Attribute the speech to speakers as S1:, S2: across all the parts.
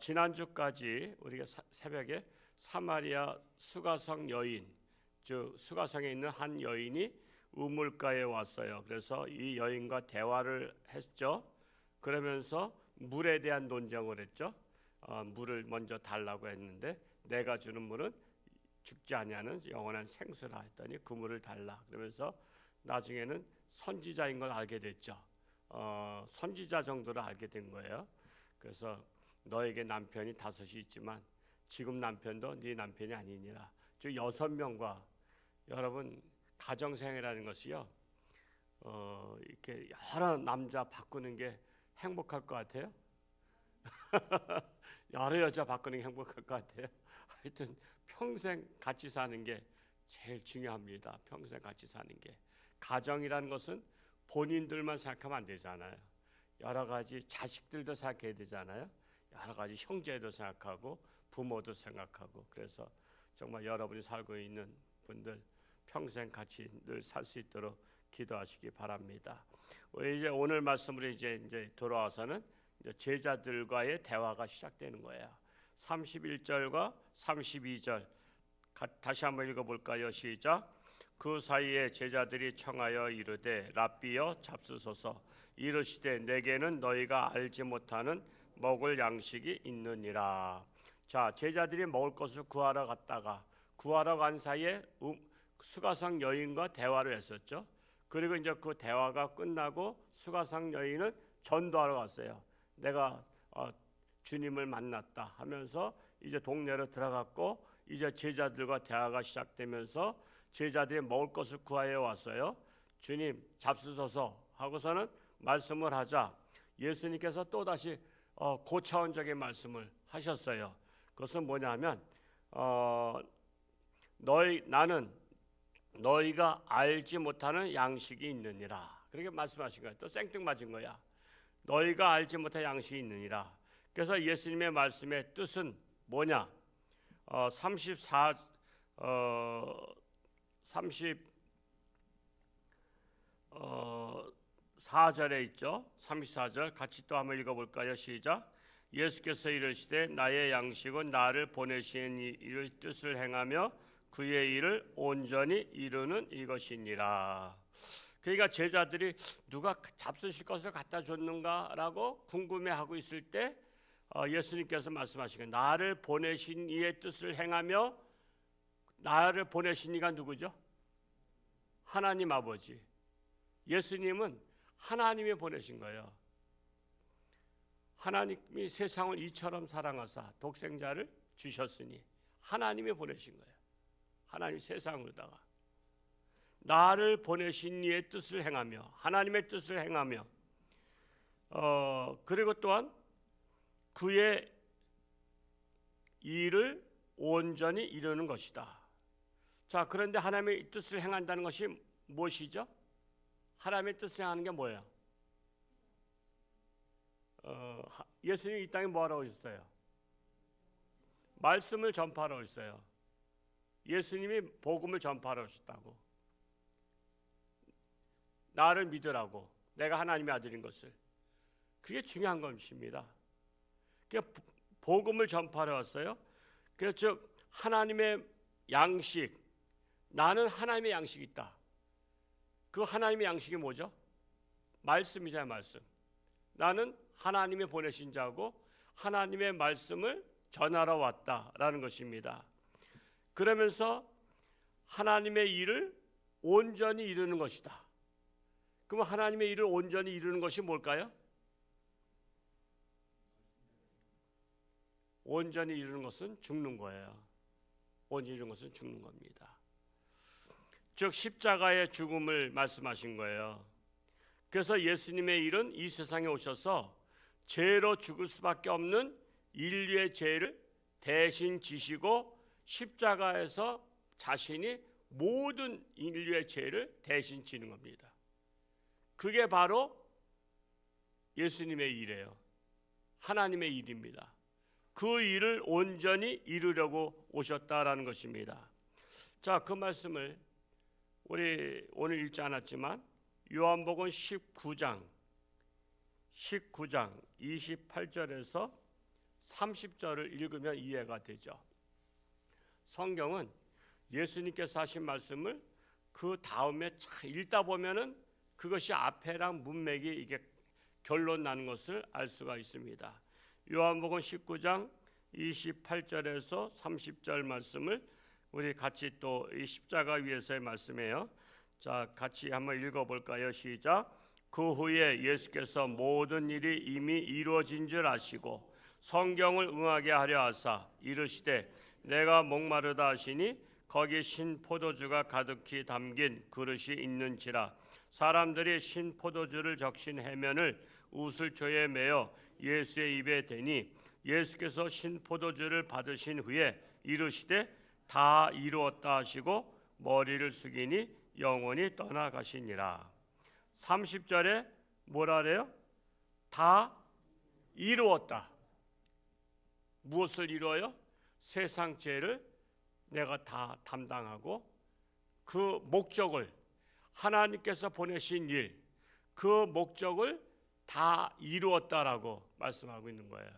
S1: 지난주까지 우리가 새벽에 사마리아 수가성 여인, 즉 수가성에 있는 한 여인이 우물가에 왔어요. 그래서 이 여인과 대화를 했죠. 그러면서 물에 대한 논쟁을 했죠. 물을 먼저 달라고 했는데 내가 주는 물은 죽지 아니하는 영원한 생수라 했더니 그 물을 달라. 그러면서 나중에는 선지자인 걸 알게 됐죠. 선지자 정도로 알게 된 거예요. 그래서 너에게 남편이 5이 있지만 지금 남편도 네 남편이 아니니라. 즉 6명과 여러분 가정생활이라는 것이요. 이렇게 여러 남자 바꾸는 게 행복할 것 같아요? 여러 여자 바꾸는 게 행복할 것 같아요? 하여튼 평생 같이 사는 게 제일 중요합니다. 평생 같이 사는 게. 가정이라는 것은 본인들만 생각하면 안 되잖아요. 여러 가지 자식들도 생각해야 되잖아요. 여러 가지 형제도 생각하고 부모도 생각하고. 그래서 정말 여러분이 살고 있는 분들 평생 같이 늘 살 수 있도록 기도하시기 바랍니다. 우리 이제 오늘 말씀으로 이제 돌아와서는 이제 제자들과의 대화가 시작되는 거예요. 31절과 32절 다시 한번 읽어볼까요? 시작. 그 사이에 제자들이 청하여 이르되 랍비여 잡수소서. 이르시되 내게는 너희가 알지 못하는 먹을 양식이 있느니라. 자, 제자들이 먹을 것을 구하러 간 사이에 수가성 여인과 대화를 했었죠. 그리고 이제 그 대화가 끝나고 수가성 여인은 전도하러 갔어요. 내가 주님을 만났다 하면서 이제 동네로 들어갔고 이제 제자들과 대화가 시작되면서 제자들이 먹을 것을 구하여 왔어요. 주님 잡수소서 하고서는 말씀을 하자 예수님께서 또다시 고차원적인 말씀을 하셨어요. 그것은 뭐냐면 나는 너희가 알지 못하는 양식이 있느니라. 그렇게 말씀하신 거예요. 또 생뚱맞은 거야. 너희가 알지 못할 양식이 있느니라. 그래서 예수님의 말씀의 뜻은 뭐냐? 34절에 있죠. 34절 같이 또 한번 읽어볼까요? 시작. 예수께서 이르시되 나의 양식은 나를 보내신 이의 뜻을 행하며 그의 일을 온전히 이루는 이것이니라. 그러니까 제자들이 누가 잡수실 것을 갖다 줬는가라고 궁금해하고 있을 때 예수님께서 말씀하신 거예요. 나를 보내신 이의 뜻을 행하며. 나를 보내신 이가 누구죠? 하나님 아버지. 예수님은 하나님이 보내신 거예요. 하나님이 세상을 이처럼 사랑하사 독생자를 주셨으니 하나님이 보내신 거예요. 하나님이 세상으로다가 나를 보내신 이의 뜻을 행하며 하나님의 뜻을 행하며 그리고 또한 그의 일을 온전히 이루는 것이다. 자, 그런데 하나님의 뜻을 행한다는 것이 무엇이죠? 하나님의 뜻을 행하는 게 뭐예요? 예수님이 이 땅에 뭐하러 오셨어요? 말씀을 전파하러 오셨어요. 예수님이 복음을 전파하러 오셨다고. 나를 믿으라고. 내가 하나님의 아들인 것을. 그게 중요한 것입니다. 그러니까 복음을 전파하러 왔어요. 그래서 즉 하나님의 양식, 나는 하나님의 양식이 있다. 그 하나님의 양식이 뭐죠? 말씀이잖아요. 말씀. 나는 하나님이 보내신 자고 하나님의 말씀을 전하러 왔다라는 것입니다. 그러면서 하나님의 일을 온전히 이루는 것이다. 그럼 하나님의 일을 온전히 이루는 것이 뭘까요? 온전히 이루는 것은 죽는 거예요. 온전히 이루는 것은 죽는 겁니다. 즉 십자가의 죽음을 말씀하신 거예요. 그래서 예수님의 일은 이 세상에 오셔서 죄로 죽을 수밖에 없는 인류의 죄를 대신 지시고 십자가에서 자신이 모든 인류의 죄를 대신 지는 겁니다. 그게 바로 예수님의 일이에요. 하나님의 일입니다. 그 일을 온전히 이루려고 오셨다라는 것입니다. 자, 그 말씀을 우리 오늘 읽지 않았지만 요한복음 19장 28절에서 30절을 읽으면 이해가 되죠. 성경은 예수님께서 하신 말씀을 그 다음에 읽다 보면은 그것이 앞에랑 문맥이 이게 결론 나는 것을 알 수가 있습니다. 요한복음 19장 28절에서 30절 말씀을 우리 같이 또 이 십자가 위에서의 말씀이에요. 자, 같이 한번 읽어볼까요? 시작. 그 후에 예수께서 모든 일이 이미 이루어진 줄 아시고 성경을 응하게 하려 하사 이르시되 내가 목마르다 하시니 거기 신 포도주가 가득히 담긴 그릇이 있는지라. 사람들이 신 포도주를 적신 해면을 우슬초에 매어 예수의 입에 대니 예수께서 신 포도주를 받으신 후에 이르시되 다 이루었다 하시고 머리를 숙이니 영원히 떠나가시니라. 30절에 뭐라 그래요? 다 이루었다. 무엇을 이루어요? 세상 죄를 내가 다 담당하고 그 목적을 하나님께서 보내신 일, 그 목적을 다 이루었다라고 말씀하고 있는 거예요.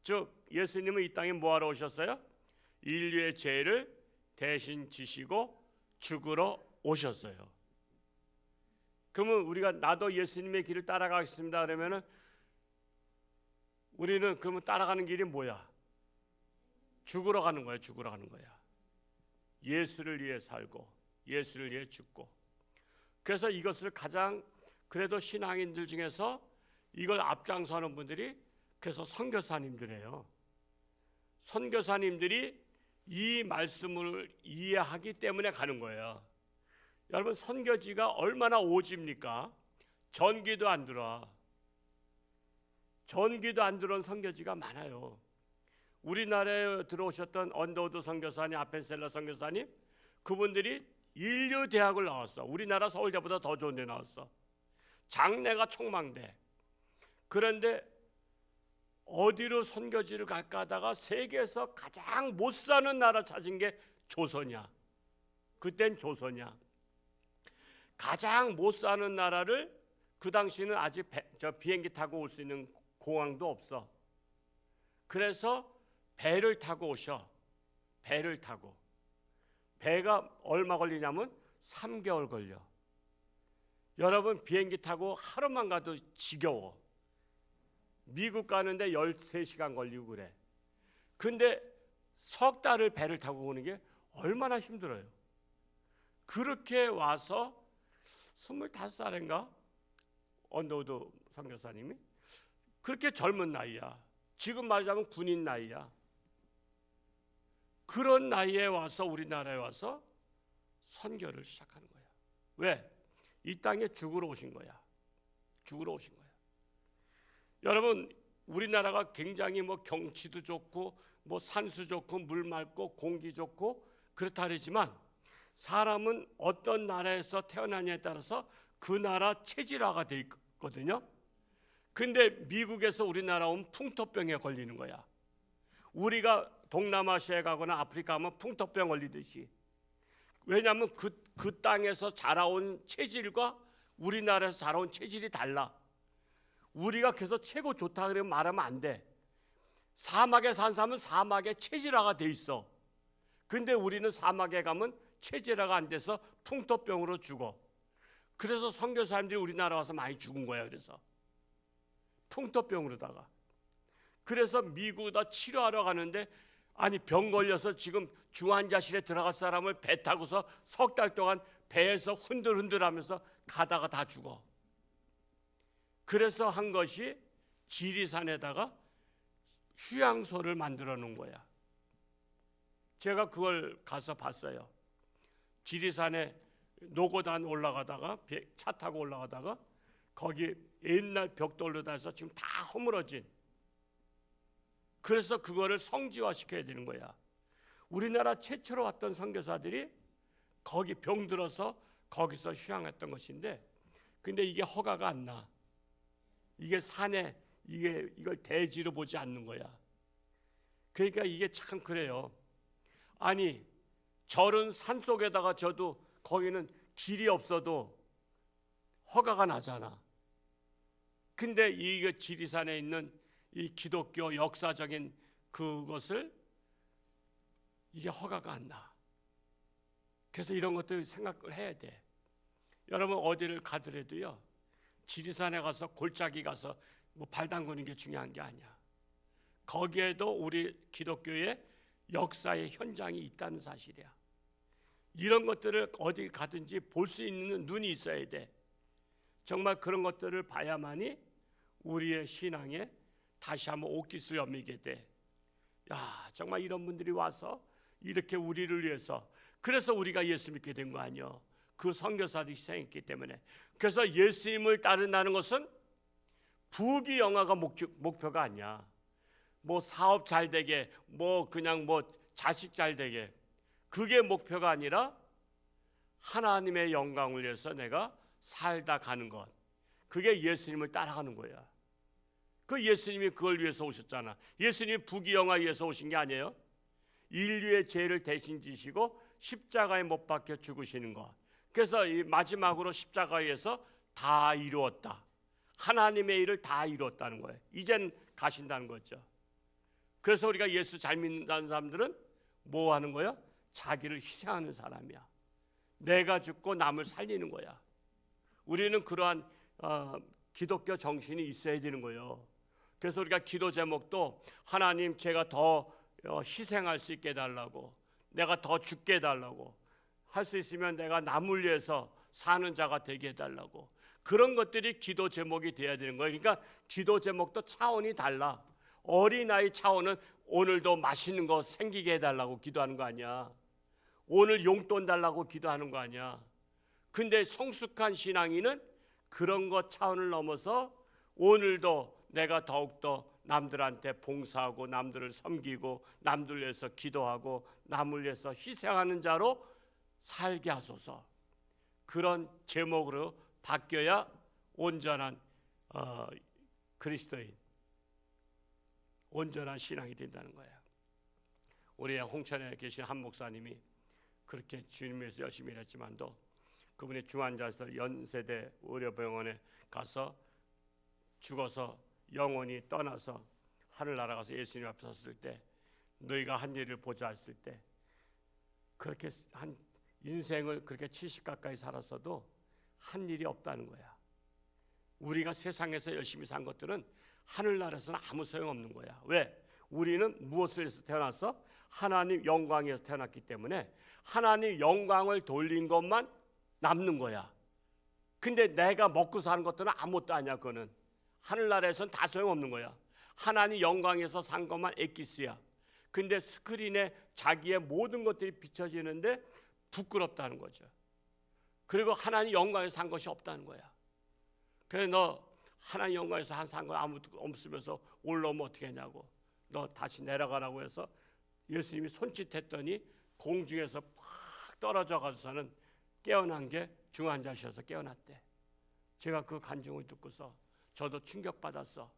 S1: 즉 예수님은 이 땅에 뭐하러 오셨어요? 인류의 죄를 대신 지시고 죽으러 오셨어요. 그러면 우리가 나도 예수님의 길을 따라가겠습니다 그러면은 우리는 그러면 따라가는 길이 뭐야? 죽으러 가는 거야. 죽으러 가는 거야. 예수를 위해 살고 예수를 위해 죽고. 그래서 이것을 가장 그래도 신앙인들 중에서 이걸 앞장서는 분들이 그래서 선교사님들이에요. 선교사님들이 이 말씀을 이해하기 때문에 가는 거예요. 여러분 선교지가 얼마나 오집니까? 전기도 안 들어와. 전기도 안 들어온 선교지가 많아요. 우리나라에 들어오셨던 언더우드 선교사님, 아펜셀러 선교사님, 그분들이 인류대학을 나왔어. 우리나라 서울대보다 더 좋은 데 나왔어. 장래가 촉망돼. 그런데 어디로 선교지를 갈까 하다가 세계에서 가장 못 사는 나라 찾은 게 조선이야. 그땐 조선이야. 가장 못 사는 나라를 그 당시는 아직 비행기 타고 올 수 있는 공항도 없어. 그래서 배를 타고 오셔. 배를 타고. 배가 얼마 걸리냐면 3개월 걸려. 여러분 비행기 타고 하루만 가도 지겨워. 미국 가는데 13시간 걸리고 그래. 근데 석 달을 배를 타고 오는 게 얼마나 힘들어요. 그렇게 와서 25살인가? 언더우드 선교사님이 그렇게 젊은 나이야. 지금 말하자면 군인 나이야. 그런 나이에 와서 우리나라에 와서 선교를 시작하는 거야. 왜? 이 땅에 죽으러 오신 거야. 죽으러 오신 거야. 여러분 우리나라가 굉장히 뭐 경치도 좋고 뭐 산수 좋고 물 맑고 공기 좋고 그렇다 그러지만 사람은 어떤 나라에서 태어나냐에 따라서 그 나라 체질화가 돼 있거든요. 근데 미국에서 우리나라 오면 풍토병에 걸리는 거야. 우리가 동남아시아에 가거나 아프리카 가면 풍토병 걸리듯이. 왜냐하면 그 땅에서 자라온 체질과 우리나라에서 자라온 체질이 달라. 우리가 그래서 최고 좋다 그러면 말하면 안 돼. 사막에 산 사람은 사막에 체질화가 돼 있어. 근데 우리는 사막에 가면 체질화가 안 돼서 풍토병으로 죽어. 그래서 선교사님들이 우리나라 와서 많이 죽은 거야. 그래서 풍토병으로다가. 그래서 미국에다 치료하러 가는데 아니 병 걸려서 지금 중환자실에 들어갈 사람을 배 타고서 석 달 동안 배에서 흔들흔들하면서 가다가 다 죽어. 그래서 한 것이 지리산에다가 휴양소를 만들어 놓은 거야. 제가 그걸 가서 봤어요. 지리산에 노고단 올라가다가 차 타고 올라가다가 거기 옛날 벽돌로 다 해서 지금 다 허물어진. 그래서 그거를 성지화 시켜야 되는 거야. 우리나라 최초로 왔던 선교사들이 거기 병들어서 거기서 휴양했던 것인데 근데 이게 허가가 안 나. 이게 산에 이걸 대지로 보지 않는 거야. 그러니까 이게 참 그래요. 아니 절은 산 속에다가 저도 거기는 길이 없어도 허가가 나잖아. 근데 이 지리산에 있는 이 기독교 역사적인 그것을 이게 허가가 안 나. 그래서 이런 것들 생각을 해야 돼. 여러분 어디를 가더라도요, 지리산에 가서 골짜기 가서 뭐 발 담그는 게 중요한 게 아니야. 거기에도 우리 기독교의 역사의 현장이 있다는 사실이야. 이런 것들을 어디 가든지 볼 수 있는 눈이 있어야 돼. 정말 그런 것들을 봐야만이 우리의 신앙에 다시 한번 옥기수 여미게 돼. 야, 정말 이런 분들이 와서 이렇게 우리를 위해서, 그래서 우리가 예수 믿게 된 거 아니요? 그 선교사들이 희생했기 때문에. 그래서 예수님을 따른다는 것은 부귀영화가 목표가 아니야. 뭐 사업 잘 되게, 뭐 그냥 뭐 자식 잘 되게, 그게 목표가 아니라 하나님의 영광을 위해서 내가 살다 가는 것, 그게 예수님을 따라가는 거야. 그 예수님이 그걸 위해서 오셨잖아. 예수님이 부귀영화 위해서 오신 게 아니에요. 인류의 죄를 대신 지시고 십자가에 못 박혀 죽으시는 것. 그래서 이 마지막으로 십자가에서 다 이루었다. 하나님의 일을 다 이루었다는 거예요. 이젠 가신다는 거죠. 그래서 우리가 예수 잘 믿는다는 사람들은 뭐 하는 거야? 자기를 희생하는 사람이야. 내가 죽고 남을 살리는 거야. 우리는 그러한 기독교 정신이 있어야 되는 거예요. 그래서 우리가 기도 제목도 하나님 제가 더 희생할 수 있게 해달라고, 내가 더 죽게 해달라고, 할 수 있으면 내가 남을 위해서 사는 자가 되게 해달라고, 그런 것들이 기도 제목이 돼야 되는 거예요. 그러니까 기도 제목도 차원이 달라. 어린아이 차원은 오늘도 맛있는 거 생기게 해달라고 기도하는 거 아니야. 오늘 용돈 달라고 기도하는 거 아니야. 근데 성숙한 신앙인은 그런 것 차원을 넘어서 오늘도 내가 더욱더 남들한테 봉사하고 남들을 섬기고 남들 위해서 기도하고 남을 위해서 희생하는 자로 살게 하소서. 그런 제목으로 바뀌어야 온전한 그리스도인, 온전한 신앙이 된다는 거예요. 우리 홍천에 계신 한 목사님이 그렇게 주님 위해서 열심히 일했지만도 그분이 중환자에서 연세대 의료병원에 가서 죽어서 영혼이 떠나서 하늘나라 가서 예수님 앞에 섰을 때, 너희가 한 일을 보자 했을 때, 그렇게 한 인생을 그렇게 70 가까이 살았어도 한 일이 없다는 거야. 우리가 세상에서 열심히 산 것들은 하늘나라에서는 아무 소용없는 거야. 왜? 우리는 무엇을 해서 태어났어? 하나님 영광에서 태어났기 때문에 하나님 영광을 돌린 것만 남는 거야. 근데 내가 먹고 사는 것들은 아무것도 아니야. 그거는 하늘나라에서는 다 소용없는 거야. 하나님 영광에서 산 것만 엑기스야. 근데 스크린에 자기의 모든 것들이 비춰지는데 부끄럽다는 거죠. 그리고 하나님 영광에서 산 것이 없다는 거야. 그래, 너 하나님 영광에서 산 거 아무것도 없으면서 올라오면 어떻게 하냐고. 너 다시 내려가라고 해서 예수님이 손짓했더니 공중에서 팍 떨어져 가서는 깨어난 게 중환자실에서 깨어났대. 제가 그 간증을 듣고서 저도 충격받았어.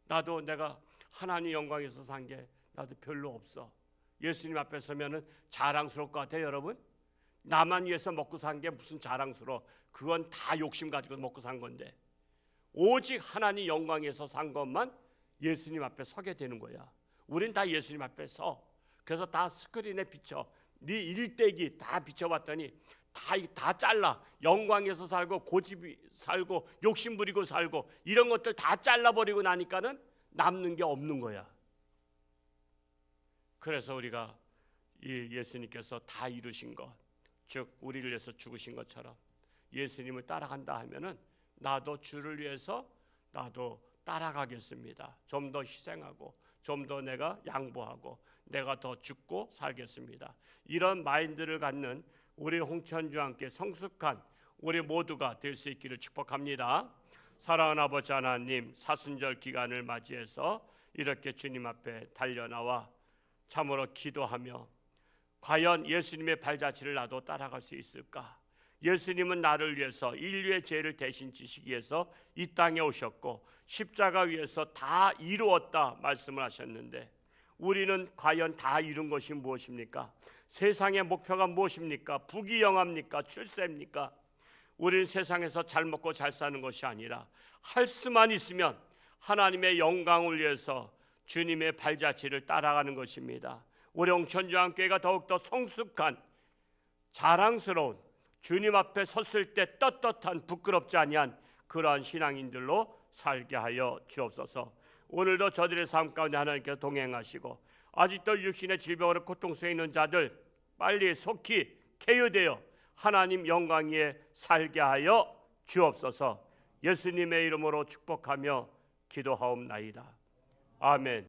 S1: 나도 내가 하나님 영광에서 산 게 나도 별로 없어. 예수님 앞에 서면은 자랑스러울 것 같아요, 여러분. 나만 위해서 먹고 산 게 무슨 자랑스러워. 그건 다 욕심 가지고 먹고 산 건데, 오직 하나님 영광에서 산 것만 예수님 앞에 서게 되는 거야. 우린 다 예수님 앞에 서. 그래서 다 스크린에 비춰. 네 일대기 다 비춰봤더니 다 잘라. 영광에서 살고 고집이 살고 욕심 부리고 살고 이런 것들 다 잘라버리고 나니까는 남는 게 없는 거야. 그래서 우리가 이 예수님께서 다 이루신 것, 즉 우리를 위해서 죽으신 것처럼 예수님을 따라간다 하면은 나도 주를 위해서 나도 따라가겠습니다. 좀 더 희생하고 좀 더 내가 양보하고 내가 더 죽고 살겠습니다. 이런 마인드를 갖는 우리 홍천주와 함께 성숙한 우리 모두가 될 수 있기를 축복합니다. 사랑하는 아버지 하나님, 사순절 기간을 맞이해서 이렇게 주님 앞에 달려나와 참으로 기도하며 과연 예수님의 발자취를 나도 따라갈 수 있을까? 예수님은 나를 위해서 인류의 죄를 대신 지시기 위해서 이 땅에 오셨고 십자가 위에서 다 이루었다 말씀을 하셨는데, 우리는 과연 다 이룬 것이 무엇입니까? 세상의 목표가 무엇입니까? 부귀영화입니까? 출세입니까? 우리는 세상에서 잘 먹고 잘 사는 것이 아니라 할 수만 있으면 하나님의 영광을 위해서 주님의 발자취를 따라가는 것입니다. 우리 홍천주한교회가 더욱더 성숙한 자랑스러운 주님 앞에 섰을 때 떳떳한 부끄럽지 아니한 그러한 신앙인들로 살게 하여 주옵소서. 오늘도 저들의 삶 가운데 하나님께서 동행하시고 아직도 육신의 질병으로 고통스러워 있는 자들 빨리 속히 쾌유되어 하나님 영광 위에 살게 하여 주옵소서. 예수님의 이름으로 축복하며 기도하옵나이다. 아멘.